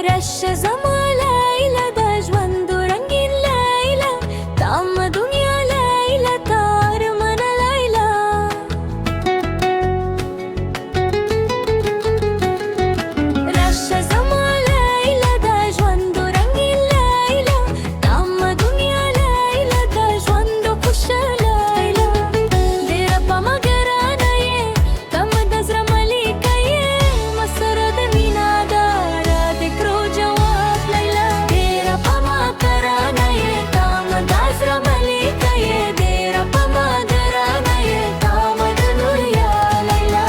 रश जमा लैला दजवंदु रंगीन लैला ताम दुनिया लैला तार मन लैला रश जमा लैला दजवंदु रंगीन लैला ताम दुनिया लैला दजवंदु खुश लैला देरा पमगराना ये तम दजरा मलिका ये मसरद मीनादारा दिक्रो जवाब लैला देरा पमगराना ये तम दजरा मलिका ये देरा पमगराना ये तम दुनिया लैला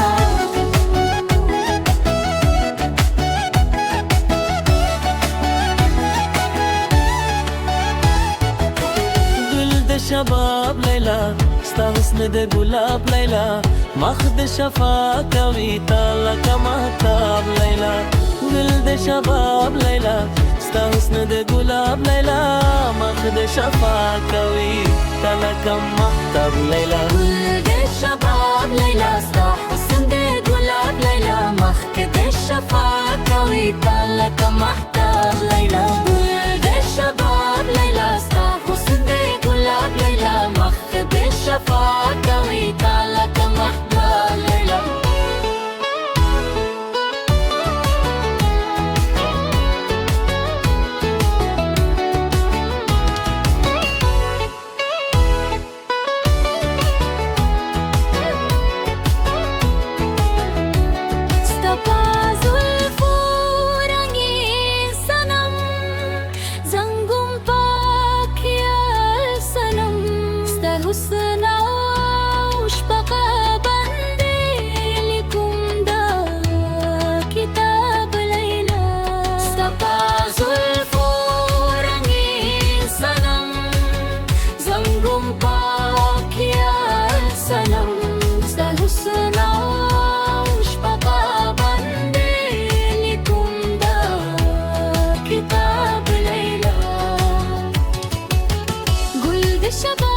ولد شباب ليلى ستا حسن د ګلاب ليلى مخ د شفا کوي تعالی کا محتاب ليلى ولد شباب ليلى ستا حسن د ګلاب ليلى مخ د شفا کوي تعالی کا محتاب ليلى ولد الشباب ليلى ستا حسن دي قلاب ليلى مخك الشفا كوي طالك محتاب ليلى ولد الشباب ليلى ستا حسن دي قلاب ليلى مخك الشفا كوي طالك محتاب ليلى حسنا وش بقى بندي لكم دا كتاب ليلى استبقى زلفو رنگين صنم زنگم باك يا سنم استل حسنا وش بقى بندي لكم دا كتاب ليلى قل الشباب